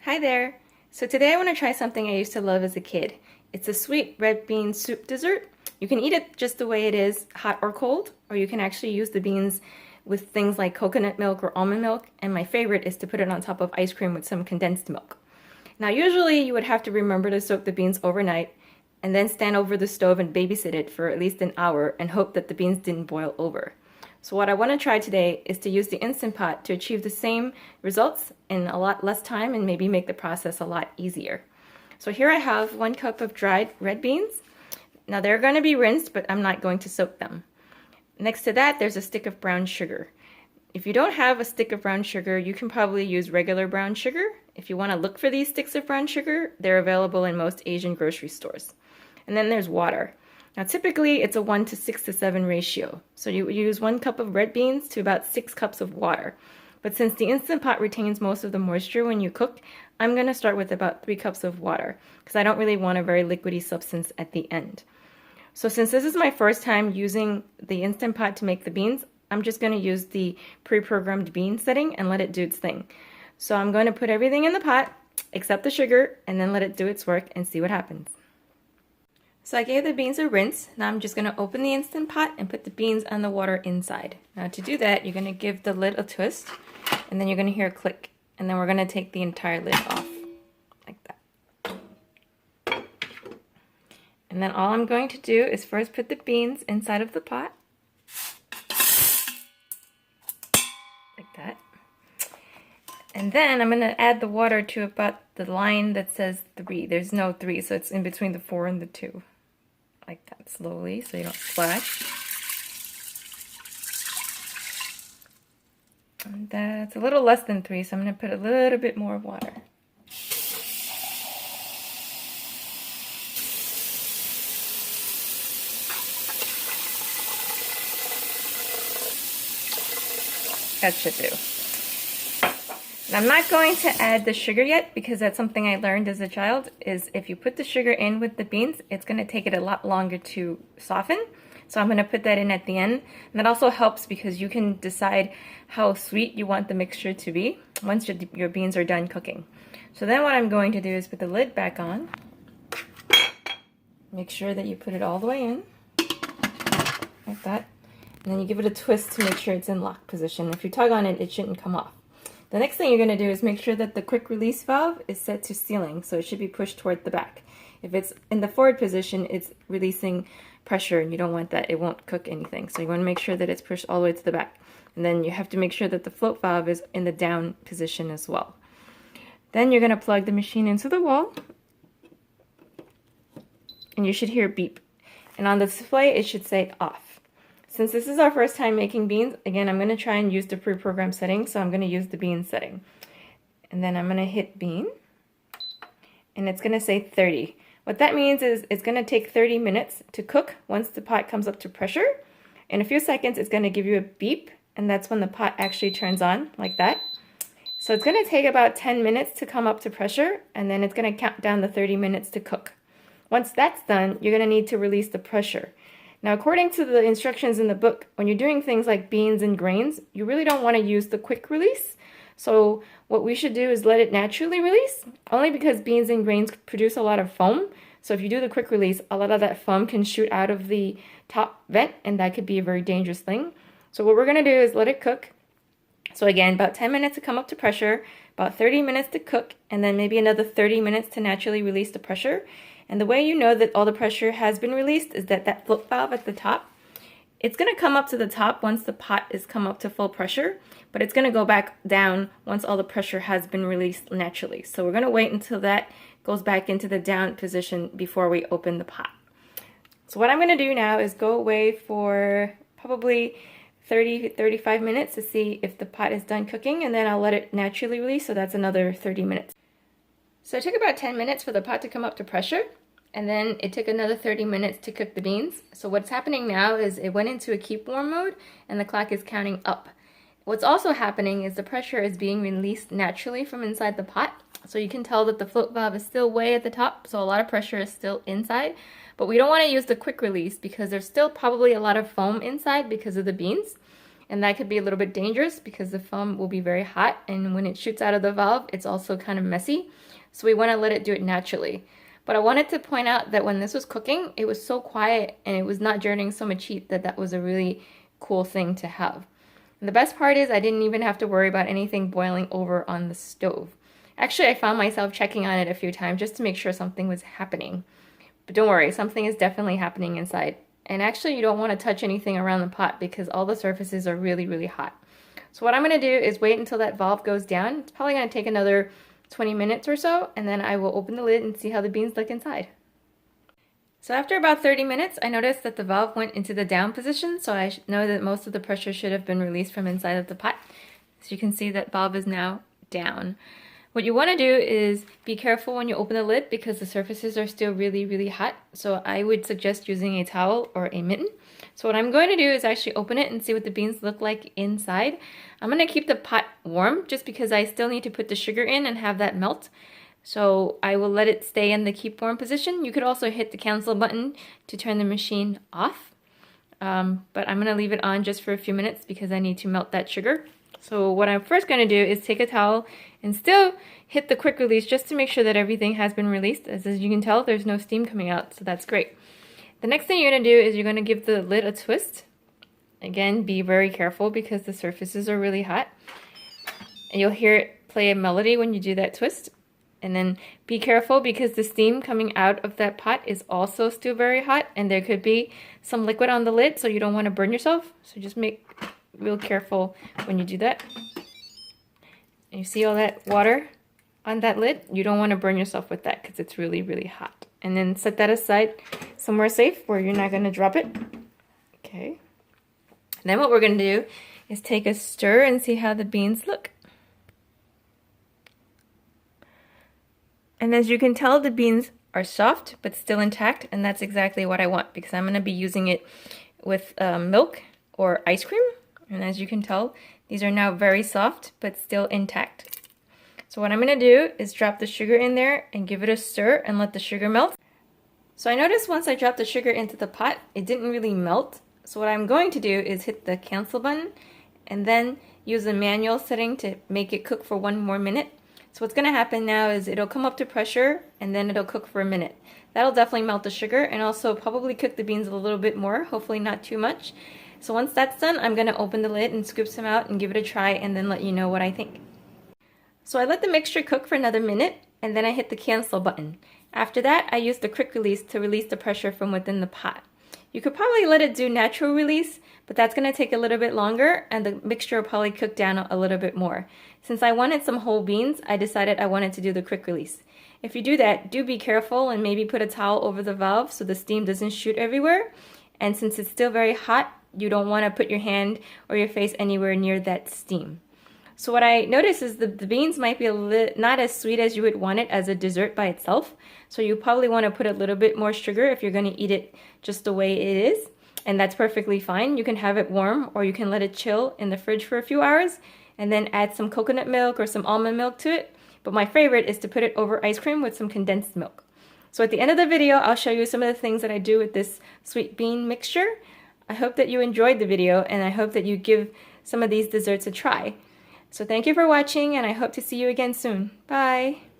Hi there! So today I want to try something I used to love as a kid. It's a sweet red bean soup dessert. You can eat it just the way it is, hot or cold, or you can actually use the beans with things like coconut milk or almond milk, and my favorite is to put it on top of ice cream with some condensed milk. Now usually you would have to remember to soak the beans overnight and then stand over the stove and babysit it for at least an hour and hope that the beans didn't boil over. So what I want to try today is to use the Instant Pot to achieve the same results in a lot less time and maybe make the process a lot easier. So here I have 1 cup of dried red beans. Now they're going to be rinsed, but I'm not going to soak them. Next to that, there's a stick of brown sugar. If you don't have a stick of brown sugar, you can probably use regular brown sugar. If you want to look for these sticks of brown sugar, they're available in most Asian grocery stores. And then there's water. Now typically it's a 1 to 6 to 7 ratio. So you use 1 cup of red beans to about 6 cups of water. But since the Instant Pot retains most of the moisture when you cook, I'm going to start with about 3 cups of water because I don't really want a very liquidy substance at the end. So since this is my first time using the Instant Pot to make the beans, I'm just going to use the pre-programmed bean setting and let it do its thing. So I'm going to put everything in the pot except the sugar and then let it do its work and see what happens. So I gave the beans a rinse. Now I'm just going to open the Instant Pot and put the beans and the water inside. Now to do that, you're going to give the lid a twist and then you're going to hear a click, and then we're going to take the entire lid off like that. And then all I'm going to do is first put the beans inside of the pot like that. And then I'm going to add the water to about the line that says 3. There's no 3, so it's in between the 4 and the 2. Like that, slowly, so you don't splash. And that's a little less than 3, so I'm going to put a little bit more water. That should do. I'm not going to add the sugar yet because that's something I learned as a child, is if you put the sugar in with the beans, it's going to take it a lot longer to soften. So I'm going to put that in at the end. And that also helps because you can decide how sweet you want the mixture to be once your beans are done cooking. So then what I'm going to do is put the lid back on. Make sure that you put it all the way in, like that. And then you give it a twist to make sure it's in lock position. If you tug on it, it shouldn't come off. The next thing you're going to do is make sure that the quick release valve is set to sealing, so it should be pushed toward the back. If it's in the forward position, it's releasing pressure, and you don't want that. It won't cook anything. So you want to make sure that it's pushed all the way to the back. And then you have to make sure that the float valve is in the down position as well. Then you're going to plug the machine into the wall, and you should hear a beep. And on the display, it should say off. Since this is our first time making beans, again, I'm going to try and use the pre-programmed setting, so I'm going to use the bean setting. And then I'm going to hit bean, and it's going to say 30. What that means is it's going to take 30 minutes to cook once the pot comes up to pressure. In a few seconds, it's going to give you a beep, and that's when the pot actually turns on, like that. So it's going to take about 10 minutes to come up to pressure, and then it's going to count down the 30 minutes to cook. Once that's done, you're going to need to release the pressure. Now, according to the instructions in the book, when you're doing things like beans and grains, you really don't want to use the quick release. So what we should do is let it naturally release, only because beans and grains produce a lot of foam. So if you do the quick release, a lot of that foam can shoot out of the top vent, and that could be a very dangerous thing. So what we're going to do is let it cook. So again, about 10 minutes to come up to pressure, about 30 minutes to cook, and then maybe another 30 minutes to naturally release the pressure. And the way you know that all the pressure has been released is that float valve at the top, it's going to come up to the top once the pot is come up to full pressure, but it's going to go back down once all the pressure has been released naturally. So we're going to wait until that goes back into the down position before we open the pot. So what I'm going to do now is go away for probably 30-35 minutes to see if the pot is done cooking, and then I'll let it naturally release, so that's another 30 minutes. So it took about 10 minutes for the pot to come up to pressure, and then it took another 30 minutes to cook the beans. So what's happening now is it went into a keep warm mode, and the clock is counting up. What's also happening is the pressure is being released naturally from inside the pot. So you can tell that the float valve is still way at the top, so a lot of pressure is still inside. But we don't want to use the quick release because there's still probably a lot of foam inside because of the beans. and that could be a little bit dangerous because the foam will be very hot, and when it shoots out of the valve, it's also kind of messy. So we want to let it do it naturally. But I wanted to point out that when this was cooking, it was so quiet and it was not generating so much heat that was a really cool thing to have. And the best part is I didn't even have to worry about anything boiling over on the stove. Actually, I found myself checking on it a few times just to make sure something was happening. But don't worry, something is definitely happening inside. And actually, you don't want to touch anything around the pot because all the surfaces are really, really hot. So what I'm going to do is wait until that valve goes down. It's probably going to take another 20 minutes or so, and then I will open the lid and see how the beans look inside. So after about 30 minutes, I noticed that the valve went into the down position, so I know that most of the pressure should have been released from inside of the pot. So you can see that valve is now down. What you want to do is be careful when you open the lid because the surfaces are still really, really hot. So I would suggest using a towel or a mitten. So what I'm going to do is actually open it and see what the beans look like inside. I'm going to keep the pot warm just because I still need to put the sugar in and have that melt. So I will let it stay in the keep warm position. You could also hit the cancel button to turn the machine off. But I'm going to leave it on just for a few minutes because I need to melt that sugar. So what I'm first going to do is take a towel and still hit the quick release just to make sure that everything has been released. As you can tell, there's no steam coming out, so that's great. The next thing you're going to do is you're going to give the lid a twist. Again, be very careful because the surfaces are really hot. And you'll hear it play a melody when you do that twist. And then be careful because the steam coming out of that pot is also still very hot, and there could be some liquid on the lid, so you don't want to burn yourself. So just make real careful when you do that. And you see all that water on that lid? You don't want to burn yourself with that because it's really, really hot. And then set that aside somewhere safe where you're not going to drop it. Okay. And then what we're going to do is take a stir and see how the beans look. And as you can tell, the beans are soft but still intact, and that's exactly what I want because I'm going to be using it with milk or ice cream. And as you can tell, these are now very soft but still intact. So what I'm going to do is drop the sugar in there and give it a stir and let the sugar melt. So I noticed once I dropped the sugar into the pot, it didn't really melt. So what I'm going to do is hit the cancel button and then use the manual setting to make it cook for 1 more minute. So what's going to happen now is it'll come up to pressure and then it'll cook for a minute. That'll definitely melt the sugar and also probably cook the beans a little bit more, hopefully not too much. So once that's done, I'm going to open the lid and scoop some out and give it a try and then let you know what I think. So I let the mixture cook for another minute and then I hit the cancel button. After that, I used the quick release to release the pressure from within the pot. You could probably let it do natural release, but that's going to take a little bit longer and the mixture will probably cook down a little bit more. Since I wanted some whole beans, I decided I wanted to do the quick release. If you do that, do be careful and maybe put a towel over the valve so the steam doesn't shoot everywhere. And since it's still very hot, you don't want to put your hand or your face anywhere near that steam. So what I noticed is the beans might be not as sweet as you would want it as a dessert by itself. So you probably want to put a little bit more sugar if you're going to eat it just the way it is. And that's perfectly fine. You can have it warm or you can let it chill in the fridge for a few hours and then add some coconut milk or some almond milk to it. But my favorite is to put it over ice cream with some condensed milk. So at the end of the video, I'll show you some of the things that I do with this sweet bean mixture. I hope that you enjoyed the video and I hope that you give some of these desserts a try. So thank you for watching and I hope to see you again soon. Bye!